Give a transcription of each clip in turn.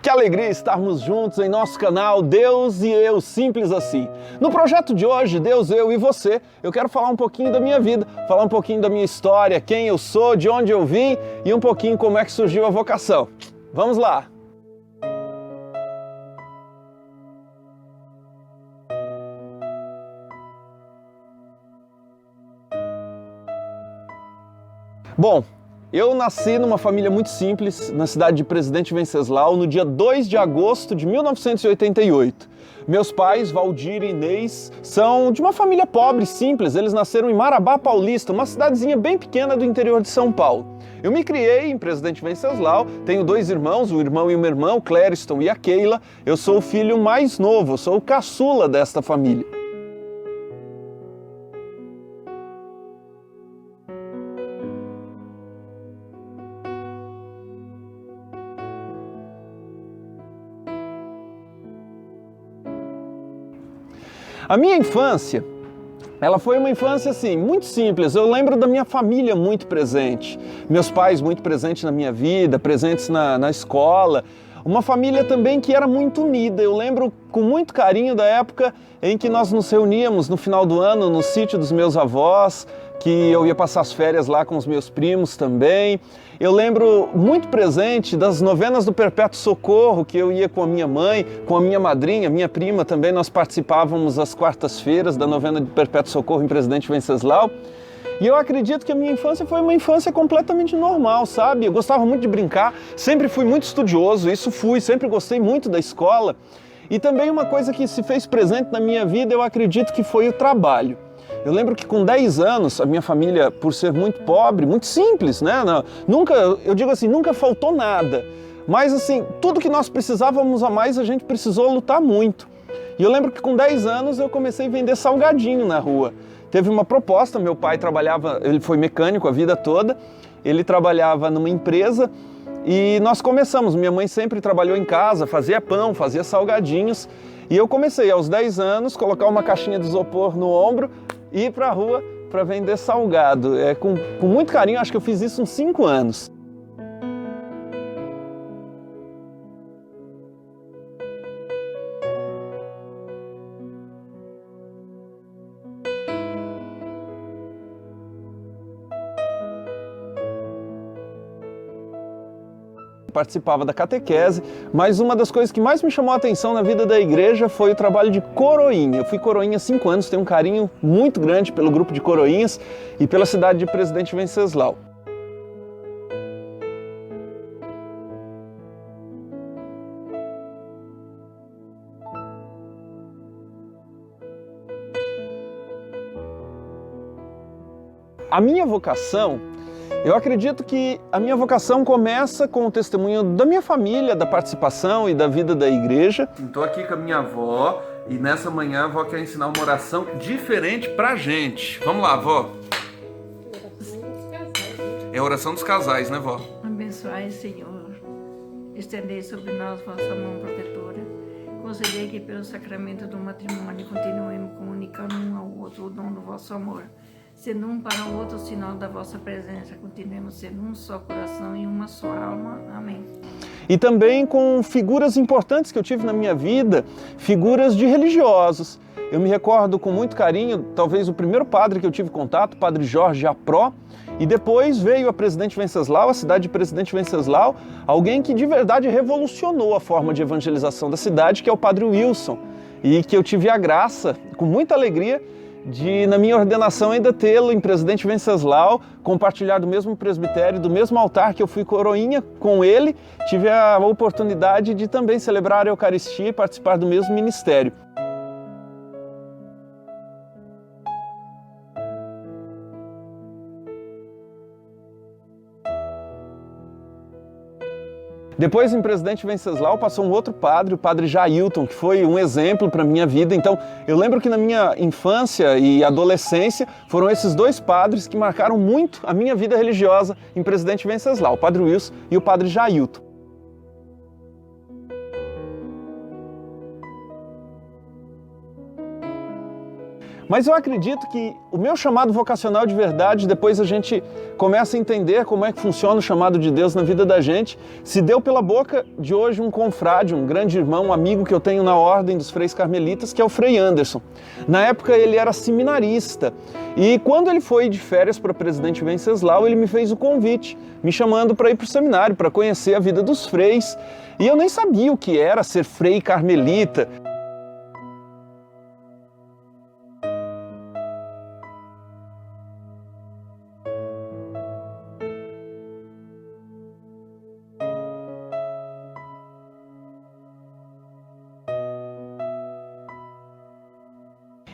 Que alegria estarmos juntos em nosso canal Deus e Eu, simples assim. No projeto de hoje, Deus, Eu e Você, eu quero falar um pouquinho da minha vida, falar um pouquinho da minha história, quem eu sou, de onde eu vim e um pouquinho como é que surgiu a vocação. Vamos lá! Bom, eu nasci numa família muito simples, na cidade de Presidente Venceslau, no dia 2 de agosto de 1988. Meus pais, Valdir e Inês, são de uma família pobre, simples. Eles nasceram em Marabá Paulista, uma cidadezinha bem pequena do interior de São Paulo. Eu me criei em Presidente Venceslau, tenho dois irmãos, um irmão e uma irmã, o Clériston e a Keila. Eu sou o filho mais novo, sou o caçula desta família. A minha infância, ela foi uma infância assim, muito simples. Eu lembro da minha família muito presente, meus pais muito presentes na minha vida, presentes na escola. Uma família também que era muito unida. Eu lembro com muito carinho da época em que nós nos reuníamos no final do ano no sítio dos meus avós, que eu ia passar as férias lá com os meus primos também. Eu lembro muito presente das novenas do Perpétuo Socorro, que eu ia com a minha mãe, com a minha madrinha, minha prima também. Nós participávamos às quartas-feiras da novena do Perpétuo Socorro em Presidente Venceslau. E eu acredito que a minha infância foi uma infância completamente normal, sabe? Eu gostava muito de brincar, sempre fui muito estudioso, sempre gostei muito da escola. E também uma coisa que se fez presente na minha vida, eu acredito que foi o trabalho. Eu lembro que com 10 anos, a minha família, por ser muito pobre, muito simples, né? Nunca faltou nada. Mas assim, tudo que nós precisávamos a mais, a gente precisou lutar muito. E eu lembro que com 10 anos eu comecei a vender salgadinho na rua. Teve uma proposta, meu pai trabalhava, ele foi mecânico a vida toda, ele trabalhava numa empresa e nós começamos. Minha mãe sempre trabalhou em casa, fazia pão, fazia salgadinhos. E eu comecei aos 10 anos, colocar uma caixinha de isopor no ombro, ir para a rua para vender salgado. Com muito carinho, acho que eu fiz isso uns 5 anos. Participava da catequese, mas uma das coisas que mais me chamou a atenção na vida da igreja foi o trabalho de coroinha. Eu fui coroinha há 5 anos, tenho um carinho muito grande pelo grupo de coroinhas e pela cidade de Presidente Venceslau. A minha vocação, eu acredito que a minha vocação começa com o testemunho da minha família, da participação e da vida da igreja. Estou aqui com a minha avó e nessa manhã a avó quer ensinar uma oração diferente pra gente. Vamos lá, avó. É a oração dos casais, né, vó? Abençoai, Senhor. Estendei sobre nós vossa mão protetora. Concedei que pelo sacramento do matrimônio continuemos comunicando um ao outro o dom do vosso amor. Sendo um para o outro sinal da vossa presença, continuemos sendo um só coração e uma só alma. Amém. E também com figuras importantes que eu tive na minha vida, figuras de religiosos. Eu me recordo com muito carinho, talvez o primeiro padre que eu tive contato, o padre Jorge Apró, e depois veio a Presidente Venceslau, a cidade de Presidente Venceslau, alguém que de verdade revolucionou a forma de evangelização da cidade, que é o padre Wilson, e que eu tive a graça, com muita alegria, de, na minha ordenação, ainda tê-lo em Presidente Venceslau, compartilhar do mesmo presbitério, do mesmo altar que eu fui coroinha com ele, tive a oportunidade de também celebrar a Eucaristia e participar do mesmo ministério. Depois, em Presidente Venceslau, passou um outro padre, o padre Jailton, que foi um exemplo para a minha vida. Então, eu lembro que na minha infância e adolescência, foram esses dois padres que marcaram muito a minha vida religiosa em Presidente Venceslau, o padre Wilson e o padre Jailton. Mas eu acredito que o meu chamado vocacional de verdade, depois a gente começa a entender como é que funciona o chamado de Deus na vida da gente, se deu pela boca de hoje um confrade, um grande irmão, um amigo que eu tenho na ordem dos freis carmelitas, que é o Frei Anderson. Na época ele era seminarista e quando ele foi de férias para Presidente Venceslau, ele me fez o convite, me chamando para ir para o seminário, para conhecer a vida dos freis. E eu nem sabia o que era ser frei carmelita.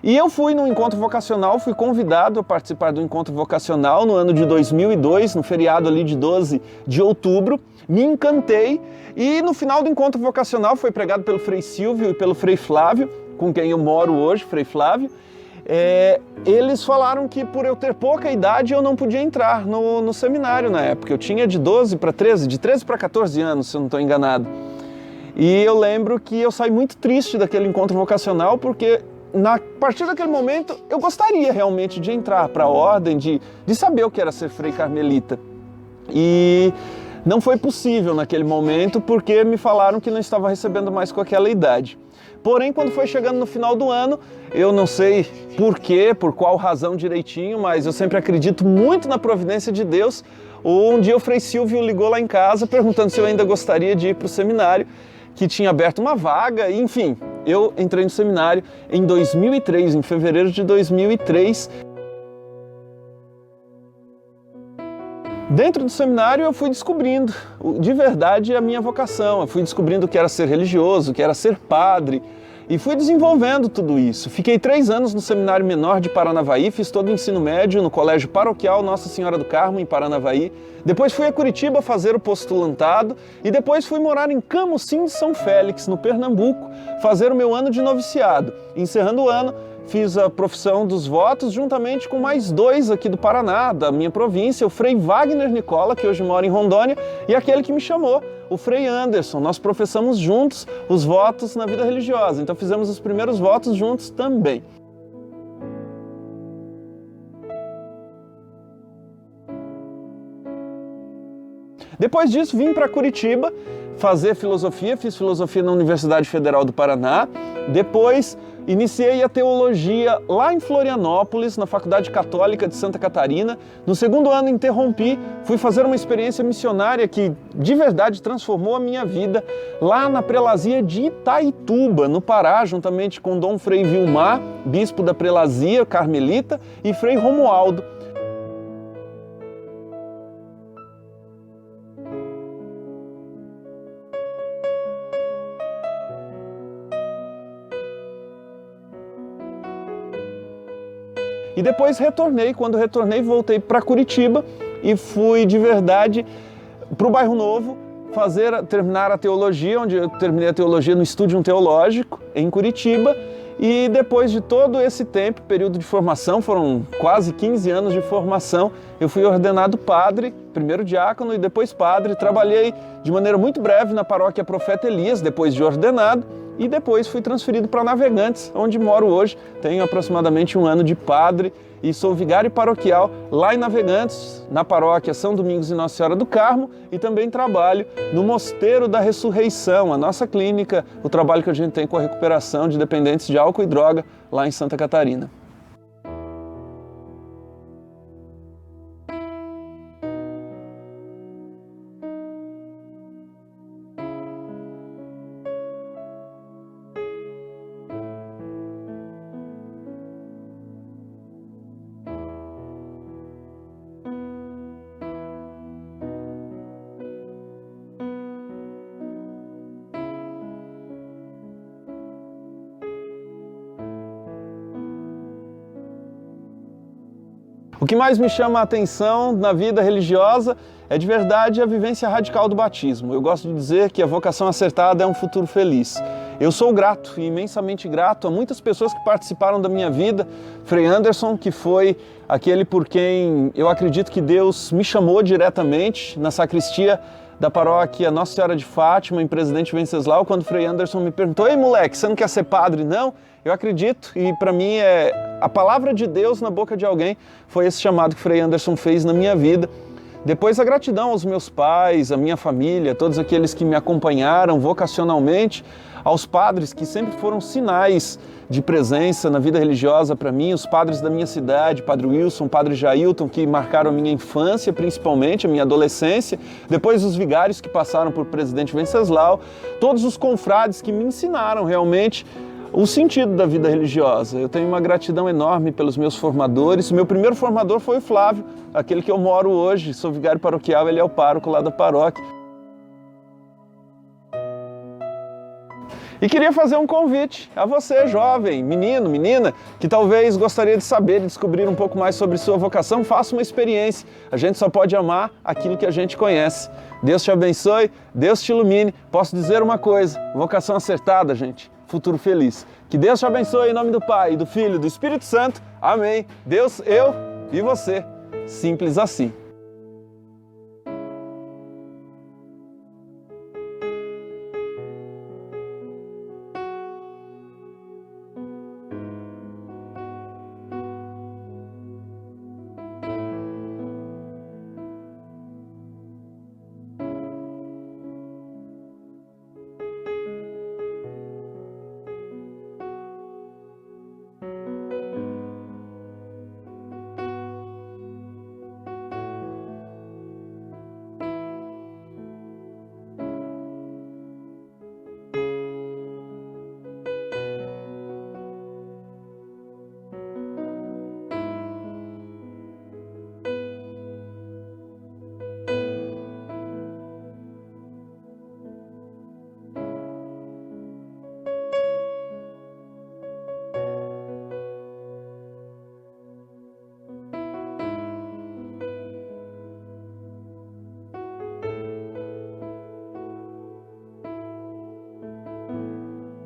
E eu fui no encontro vocacional, fui convidado a participar do encontro vocacional no ano de 2002, no feriado ali de 12 de outubro, me encantei e no final do encontro vocacional foi pregado pelo Frei Silvio e pelo Frei Flávio, com quem eu moro hoje, Frei Flávio. Eles falaram que por eu ter pouca idade eu não podia entrar no seminário na época, eu tinha de 12 para 13, de 13 para 14 anos, se eu não estou enganado. E eu lembro que eu saí muito triste daquele encontro vocacional porque a partir daquele momento, eu gostaria realmente de entrar para a ordem, de saber o que era ser frei carmelita. E não foi possível naquele momento, porque me falaram que não estava recebendo mais com aquela idade. Porém, quando foi chegando no final do ano, eu não sei por quê, por qual razão direitinho, mas eu sempre acredito muito na providência de Deus. Um dia o Frei Silvio ligou lá em casa, perguntando se eu ainda gostaria de ir para o seminário, que tinha aberto uma vaga, e, enfim, eu entrei no seminário em 2003, em fevereiro de 2003. Dentro do seminário eu fui descobrindo de verdade a minha vocação, eu fui descobrindo o que era ser religioso, o que era ser padre, e fui desenvolvendo tudo isso. Fiquei 3 anos no Seminário Menor de Paranavaí, fiz todo o ensino médio no Colégio Paroquial Nossa Senhora do Carmo, em Paranavaí. Depois fui a Curitiba fazer o postulantado e depois fui morar em Camocim de São Félix, no Pernambuco, fazer o meu ano de noviciado. Encerrando o ano, fiz a profissão dos votos juntamente com mais 2 aqui do Paraná, da minha província, o Frei Wagner Nicola, que hoje mora em Rondônia, e aquele que me chamou, o Frei Anderson. Nós professamos juntos os votos na vida religiosa, então fizemos os primeiros votos juntos também. Depois disso, vim para Curitiba fazer filosofia, fiz filosofia na Universidade Federal do Paraná. Depois, iniciei a teologia lá em Florianópolis, na Faculdade Católica de Santa Catarina. No segundo ano, interrompi, fui fazer uma experiência missionária que, de verdade, transformou a minha vida lá na prelazia de Itaituba, no Pará, juntamente com Dom Frei Vilmar, bispo da prelazia carmelita, e Frei Romualdo. E depois retornei, quando retornei voltei para Curitiba e fui de verdade para o Bairro Novo terminar a teologia, onde eu terminei a teologia no Estúdio Teológico em Curitiba. E depois de todo esse tempo, período de formação, foram quase 15 anos de formação, eu fui ordenado padre, primeiro diácono e depois padre. Trabalhei de maneira muito breve na paróquia Profeta Elias, depois de ordenado, e depois fui transferido para Navegantes, onde moro hoje. Tenho aproximadamente 1 ano de padre e sou vigário paroquial lá em Navegantes, na paróquia São Domingos e Nossa Senhora do Carmo, e também trabalho no Mosteiro da Ressurreição, a nossa clínica, o trabalho que a gente tem com a recuperação de dependentes de álcool e droga lá em Santa Catarina. O que mais me chama a atenção na vida religiosa é de verdade a vivência radical do batismo. Eu gosto de dizer que a vocação acertada é um futuro feliz. Eu sou grato, imensamente grato a muitas pessoas que participaram da minha vida. Frei Anderson, que foi aquele por quem eu acredito que Deus me chamou diretamente na sacristia da paróquia Nossa Senhora de Fátima, em Presidente Venceslau, quando o Frei Anderson me perguntou: "Ei, moleque, você não quer ser padre, não?" Eu acredito, e para mim a palavra de Deus na boca de alguém foi esse chamado que o Frei Anderson fez na minha vida. Depois a gratidão aos meus pais, à minha família, todos aqueles que me acompanharam vocacionalmente, aos padres que sempre foram sinais de presença na vida religiosa para mim, os padres da minha cidade, Padre Wilson, Padre Jailton, que marcaram a minha infância, principalmente a minha adolescência, depois os vigários que passaram por Presidente Venceslau, todos os confrades que me ensinaram realmente o sentido da vida religiosa. Eu tenho uma gratidão enorme pelos meus formadores. O meu primeiro formador foi o Flávio, aquele que eu moro hoje, sou vigário paroquial, ele é o pároco lá da paróquia. E queria fazer um convite a você, jovem, menino, menina, que talvez gostaria de saber e descobrir um pouco mais sobre sua vocação. Faça uma experiência. A gente só pode amar aquilo que a gente conhece. Deus te abençoe, Deus te ilumine. Posso dizer uma coisa: vocação acertada, gente, futuro feliz. Que Deus te abençoe em nome do Pai, do Filho e do Espírito Santo. Amém. Deus, eu e você. Simples assim.